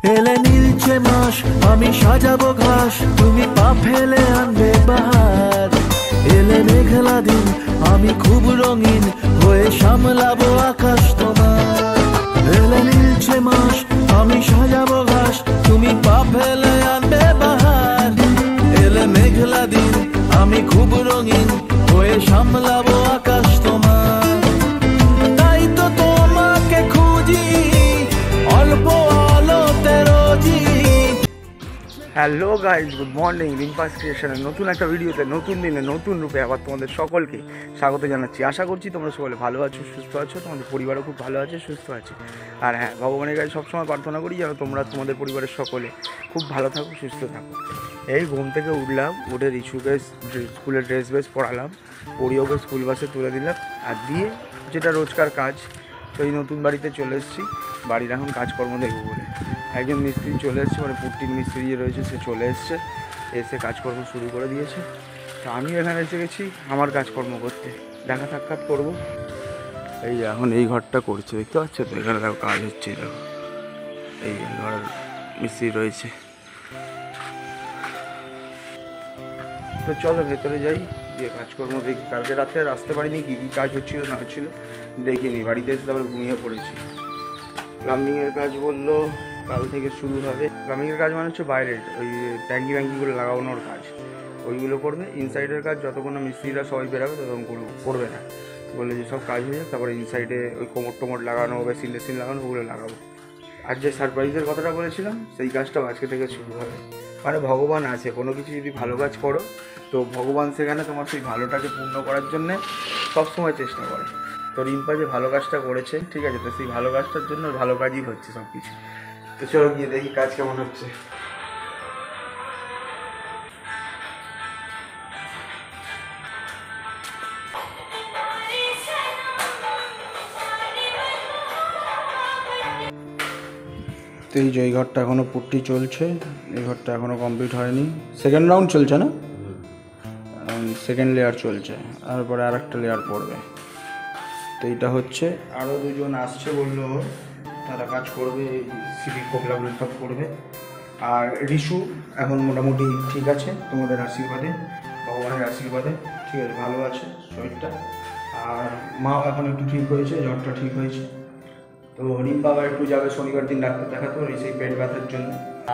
এলে নীলছে মাস আমি সাজাবো ঘাস, তুমি পা ফেলে আনবে বাহার। এলে মেঘলা দিন আমি খুব রঙিন হয়ে সামলাবো আকাশ তোমার। এলে নীলছে মাস আমি সাজাবো ঘাস, তুমি পা ফেলে আনবে বাহার। এলে মেঘলা দিন আমি খুব রঙিন হয়ে সামলাবো আকাশ তোমার। তাই তো তোমাকে খুঁজি অল্প আলোতে রোজি। Hello guys, good morning. Rimpa's ক্রিয়েশনের নতুন একটা ভিডিওতে নতুন দিনে নতুন রূপে আবার তোমাদের সকলকে স্বাগত জানাচ্ছি। আশা করছি তোমরা সকলে ভালো আছো, সুস্থ আছো, তোমাদের পরিবারও খুব ভালো আছে, সুস্থ আছে। আর হ্যাঁ, ভগবানের কাছে সবসময় প্রার্থনা করি যেন তোমরা তোমাদের পরিবারের সকলে খুব ভালো থাকো, সুস্থ থাকো। এই ঘুম থেকে উঠলাম, উঠে রিসুকে স্কুলের ড্রেস বেস পরালাম, পরিওকে স্কুল বাসে তুলে দিলাম, আর দিয়ে যেটা রোজকার কাজ, সেই নতুন বাড়িতে চলে এসেছি। বাড়ির এখন কাজকর্ম দেখবো বলে একজন মিস্ত্রি চলে এসছে, মানে পুট্টির মিস্ত্রি যে রয়েছে সে চলে এসছে, এসে কাজকর্ম শুরু করে দিয়েছে। তো আমি এখানে এসে গেছি আমার কাজকর্ম করতে, দেখা সাক্ষাৎ করবো। এই এখন এই ঘরটা করছে, দেখতে পাচ্ছ তো? এখানে দেখো কাজ হচ্ছে, দেখো এই ঘরের মিস্ত্রি রয়েছে। তো চলো ভেতরে যাই, গিয়ে কাজকর্ম দেখি। কালকে রাতে আর আসতে পারিনি, কী কী কাজ হচ্ছিল না হচ্ছিলো দেখিনি। বাড়িতে এসে তারপরে ঘুমিয়ে পড়েছি। প্লাম্বিংয়ের কাজ বললো কাল থেকে শুরু হবে। প্লাম্বিংয়ের কাজ মানে হচ্ছে বাইরের ওই ট্যাঙ্কিগুলো লাগানোর কাজ, ওইগুলো করবে। ইনসাইডের কাজ যতক্ষণ না মিস্ত্রিরা সবাই বেরাবে ততক্ষণ করবে না। বললে যে সব কাজ হয়ে যাক, তারপরে ইনসাইডে ওই কোমর টোমর লাগানো, বেসিন টেসিন লাগানো, ওগুলো লাগাবো। আর যে সারপ্রাইজের কথাটা বলেছিলাম সেই কাজটাও আজকে থেকে শুরু হবে। মানে ভগবান আছে, কোনো কিছু যদি ভালো কাজ করো তো ভগবান সেখানে তোমার সেই ভালোটাকে পূর্ণ করার জন্যে সবসময় চেষ্টা করে। তো রিম্পা যে ভালো কাজটা করেছে, ঠিক আছে, তো সেই ভালো কাজটার জন্য ভালো কাজই হচ্ছে সব কিছু। তো চলো গিয়ে দেখি কাজ কেমন হচ্ছে। তো এই যে এই ঘরটা এখনও পুট্টি চলছে, এই ঘরটা এখনও কমপ্লিট হয়নি। সেকেন্ড রাউন্ড চলছে না, সেকেন্ড লেয়ার চলছে, তারপরে আর একটা লেয়ার পড়বে। তো এইটা হচ্ছে, আরও দুজন আসছে বললো, তারা কাজ করবে, সিভিক কোপলাগুলো সব করবে। আর রিশু এখন মোটামুটি ঠিক আছে, তোমাদের আশীর্বাদে, ভগবানের আশীর্বাদে ঠিক আছে, ভালো আছে শরীরটা। আর মাও এখন একটু ঠিক হয়েছে, জ্বরটা ঠিক হয়েছে। তো রিম্পা আবার একটু যাবে শনিবার দিন ডাক্তার দেখাতে, ওই সেই পেট ব্যথার জন্য।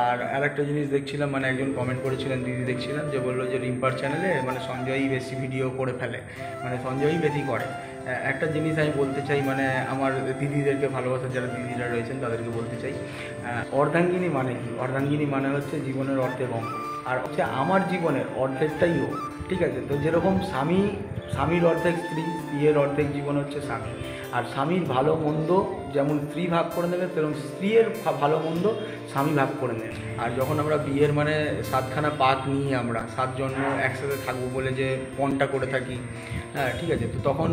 আর একটা জিনিস দেখছিলাম, মানে একজন কমেন্ট করেছিলেন, দিদি দেখছিলাম, যে বললো যে রিম্পার চ্যানেলে মানে সঞ্জয়ই বেশি ভিডিও করে ফেলে, মানে সঞ্জয়ই বেশি করে। একটা জিনিস আমি বলতে চাই, মানে আমার দিদিদেরকে ভালোবাসার যারা দিদিরা রয়েছেন তাদেরকে বলতে চাই, অর্ধাঙ্গিনী মানে কি? অর্ধাঙ্গিনী মানে হচ্ছে জীবনের অর্ধেক অঙ্গ, আর হচ্ছে আমার জীবনের অর্ধেকটাই ও, ঠিক আছে? তো যেরকম স্বামীর অর্ধেক স্ত্রী, স্ত্রীর অর্ধেক জীবন হচ্ছে স্বামী। আর স্বামীর ভালো মন্দ যেমন স্ত্রী ভাগ করে নেবে, সেরকম স্ত্রীর ভালো মন্দ স্বামী ভাগ করে নেবে। আর যখন আমরা বিয়ের মানে 7খানা পাক নিয়ে আমরা 7 জন্য একসাথে থাকবো বলে যে পণটা করে থাকি, হ্যাঁ ঠিক আছে, তো তখন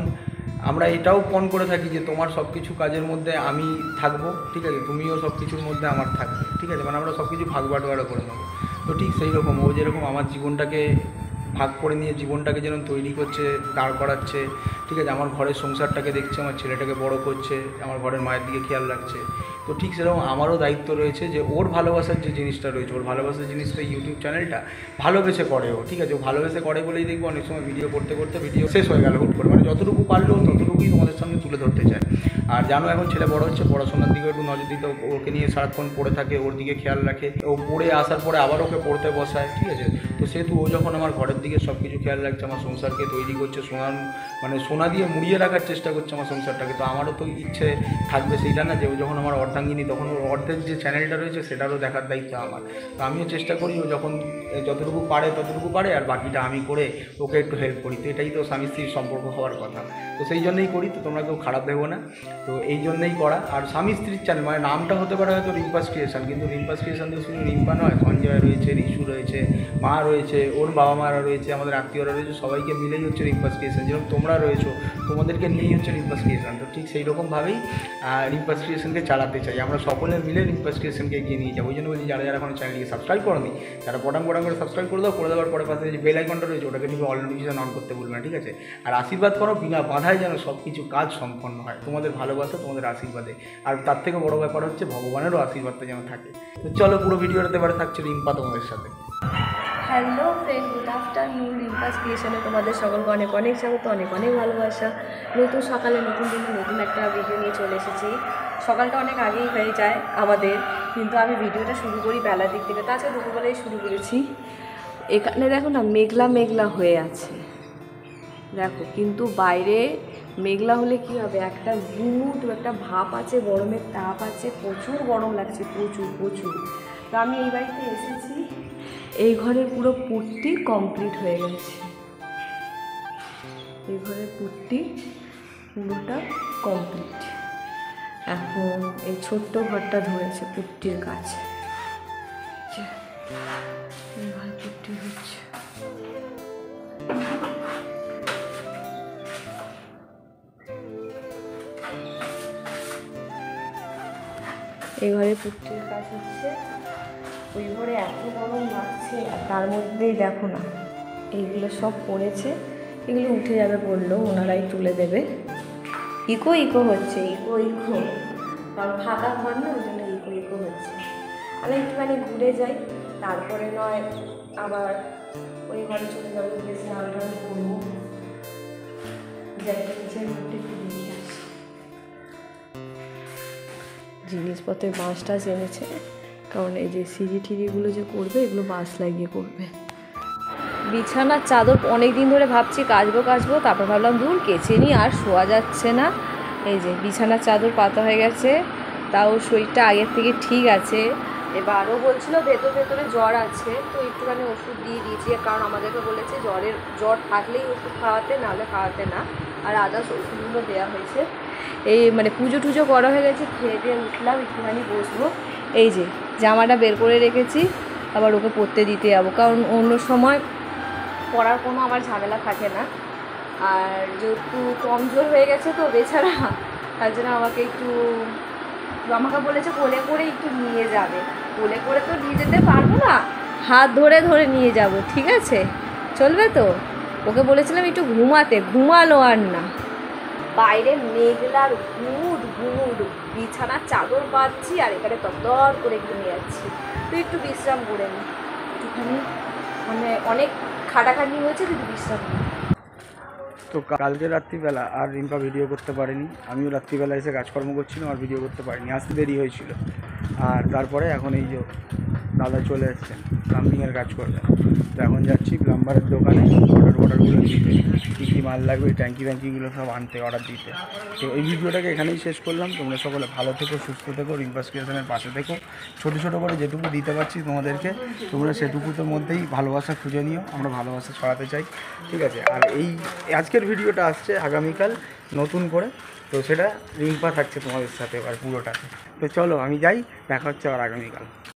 আমরা এটাও পণ করে থাকি যে তোমার সব কিছু কাজের মধ্যে আমি থাকবো, ঠিক আছে, তুমিও সব কিছুর মধ্যে আমার থাকবে, ঠিক আছে, মানে আমরা সব কিছু ভাগ বাটোয়ারা করে নেবো। তো ঠিক সেই রকম ও যেরকম আমার জীবনটাকে ভাগ করে নিয়ে জীবনটাকে যেন তৈরি করছে, দাঁড় করাচ্ছে, ঠিক আছে, আমার ঘরের সংসারটাকে দেখছে, আমার ছেলেটাকে বড় করছে, আমার ঘরের মায়ের দিকে খেয়াল রাখছে। তো ঠিক সেরকম আমারও দায়িত্ব রয়েছে যে ওর ভালোবাসার যে জিনিসটা রয়েছে, ওর ভালোবাসার জিনিসটা ইউটিউব চ্যানেলটা ভালোবেসে করে ও, ঠিক আছে, ও ভালোবেসে করে বলেই দেখবো অনেক সময় ভিডিও করতে করতে ভিডিও শেষ হয়ে গেল হুট করে, মানে যতটুকু পারলো ততটুকুই তোমাদের সামনে তুলে ধরতে চায়। আর জানো এখন ছেলে বড় হচ্ছে, পড়াশোনার দিকে একটু নজর দিতে, ওকে নিয়ে সারাক্ষণ পড়ে থাকে, ওর দিকে খেয়াল রাখে, ও পড়ে আসার পরে আবার ওকে পড়তে বসায়, ঠিক আছে। তো সেহেতু ও যখন আমার ঘরের দিকে সব কিছু খেয়াল রাখছে, আমার সংসারকে তৈরি করছে, সোনা দিয়ে মুড়িয়ে রাখার চেষ্টা করছে আমার সংসারটাকে, তো আমারও তো ইচ্ছে থাকবে সেইটা না, যে ও যখন আমার অর্ধাঙ্গিনী, তখন ওর অর্ধেক যে চ্যানেলটা রয়েছে সেটারও দেখার দায়িত্ব আমার। তো আমিও চেষ্টা করি ও যখন যতটুকু পারে, আর বাকিটা আমি করে ওকে একটু হেল্প করি। তো এটাই তো স্বামী স্ত্রীর সম্পর্ক হওয়ার কথা, তো সেই জন্যই করি। তো তোমরা কেউ খারাপ ভেবো না, তো এই জন্যই করা। আর স্বামী স্ত্রীর চ্যানেল, মানে নামটা হতে পারে হয়তো রিম্পাস ক্রিয়েশন, কিন্তু রিম্পাস ক্রিয়েশন তো শুধু রিম্পা নয়, সঞ্জয় রয়েছে, রিশু রয়েছে, মা রয়েছে, ওর বাবা মারা রয়েছে, আমাদের আত্মীয়রা রয়েছে, সবাইকে মিলেই হচ্ছে রিম্পাস ক্রিয়েশন। যেরকম তোমরা রয়েছো, তোমাদেরকে নিয়েই হচ্ছে রিম্পাস ক্রিয়েশন। তো ঠিক সেই রকমভাবেই রিম্পাস ক্রিয়েশনকে চালাতে চাই, আমরা সকলে মিলে রিম্পাস ক্রিয়েশনকে এগিয়ে নিয়ে যাবো। ওই জন্য বলি যারা যারা এখনো চ্যানেলটিকে সাবস্ক্রাইব করোনি তারা বটাম করে সাবস্ক্রাইব করে দাও। করে দেওয়ার পরে পাশে যে বেল আইকনটা রয়েছে ওটাকে নিয়ে অল নোটিফিকেশন অন করতে বলবে না, ঠিক আছে? আর আশীর্বাদ করো বিনা বাধায় যেন সব কিছু কাজ সম্পন্ন হয়, তোমাদের ভালোবাসা, তোমাদের আশীর্বাদে। আর তার থেকে বড় ব্যাপার হচ্ছে ভগবানেরও আশীর্বাদটা যেন থাকে। তো চলো পুরো ভিডিওটাতে এবারে থাকছে রিম্পা তোমাদের সাথে। Hello friend, good afternoon. Rimpa's ক্রিয়েশনে তোমাদের সকলকে অনেক অনেক স্বাগত, অনেক অনেক ভালোবাসা। নতুন সকালে নতুন দিনে নতুন একটা ভিডিও নিয়ে চলে এসেছি। সকালটা অনেক আগেই হয়ে যায় আমাদের, কিন্তু আমি ভিডিওটা শুরু করি বেলার দিক থেকে। তো আজকে দুপুরবেলায় শুরু করেছি। এখানে দেখো না, মেঘলা মেঘলা হয়ে আছে দেখো, কিন্তু বাইরে মেঘলা হলে কি হবে, একটা গুমুট একটা ভাপ আছে, গরমের তাপ আছে, প্রচুর গরম লাগছে, প্রচুর প্রচুর। তো আমি এই বাড়িতে এসেছি, এই ঘরের পুরো পুট্টি কমপ্লিট হয়ে গেছে। এই ঘরের পুট্টি পুরোটা কমপ্লিট। এখন এই ছোট্ট ঘরটা ধরেছে পুট্টির কাছে, এই ঘরে পুট্টি হচ্ছে। এই ঘরে পুট্টির কাজ হচ্ছে। ওই ঘরে এত গরম লাগছে, আর তার মধ্যেই দেখো না এইগুলো সব পড়েছে, এগুলো উঠে যাবে বললো, ওনারাই তুলে দেবে। ইকো ইকো হচ্ছে, ইকো ইকো, কারণ ফাঁকা ঘর না, ওই জন্য ইকো ইকো হচ্ছে। আমি একটুখানি ঘুরে যাই, তারপরে নয় আবার ওই ঘরে চলে যাবো, গিয়ে স্নান টান করবো। যাই নিচের ঘরটা একটু দেখে আসি। জিনিসপত্রের বাঁশ টাস এনেছে, কারণ এই যে সিঁড়ি টিড়িগুলো যে করবে, এগুলো বাঁশ লাগিয়ে করবে। বিছানার চাদর অনেক দিন ধরে ভাবছি কাচবো, তারপর ভাবলাম দূর কেচে নিই, আর শোয়া যাচ্ছে না। এই যে বিছানার চাদর পাতা হয়ে গেছে, তাও শরীরটা আগের থেকে ঠিক আছে। এবারও বলছিল ভেতরে জ্বর আছে, তো একটুখানি ওষুধ দিয়ে দিয়েছি, কারণ আমাদেরকে বলেছে জ্বর থাকলেই ওষুধ খাওয়াতে, নাহলে খাওয়াতে না। আর আদার্স ওষুধগুলো দেওয়া হয়েছে। এই মানে পুজো টুজো করা হয়ে গেছে, খেয়ে দিয়ে উঠলাম, একটুখানি বসবো। এই যে জামাটা বের করে রেখেছি, আবার ওকে পরতে দিতে যাবো, কারণ অন্য সময় পরার কোনো আমার ঝামেলা থাকে না। আর যেহেতু কমজোর হয়ে গেছে তো বেচারা, তার জন্য আমাকে বলেছে কোলে করে একটু নিয়ে যাবে। কোলে করে তো নিয়ে যেতে পারবো না, হাত ধরে ধরে নিয়ে যাব, ঠিক আছে? চলবে তো? ওকে বলেছিলাম একটু ঘুমালো আর না। বাইরে মেঘলার ঘুমুট, বিছানার চাদর পাচ্ছি, আর এখানে তর করে ঘুমিয়ে যাচ্ছি। তো একটু বিশ্রাম করে নি, একটুখানি, মানে অনেক খাটাখাটনি হয়েছে, কিন্তু বিশ্রাম নিই। তো কালকে রাত্রিবেলা আর রিম্পা ভিডিও করতে পারেনি, আমিও রাত্রিবেলা এসে কাজকর্ম করছিলাম, আর ভিডিও করতে পারিনি, আসতে দেরি হয়েছিল। আর তারপরে এখন এই যে দাদা চলে এসেছেন প্লাম্বিংয়ের কাজ করবে। তো এখন যাচ্ছি প্লাম্বারের দোকানে অর্ডারগুলো দিতে, কী কী মাল লাগবে, ট্যাঙ্কিগুলো সব আনতে, অর্ডার দিতে। তো এই ভিডিওটাকে এখানেই শেষ করলাম। তোমরা সকলে ভালো থেকো, সুস্থ থেকো, রিম্পাস ক্রিয়েশনের পাশে থেকো। ছোটো করে যেটুকু দিতে পারছি তোমাদেরকে, তোমরা সেটুকুর মধ্যেই ভালোবাসা খুঁজে নিও, আমরা ভালোবাসা ছড়াতে চাই, ঠিক আছে? আর এই আজকের ভিডিওটা আসছে আগামীকাল নতুন করে, তো সেটা রিম্পা থাকছে তোমাদের সাথে এবার পুরোটাতে। তো চলো আমি যাই, দেখা হচ্ছে আবার আগামীকাল।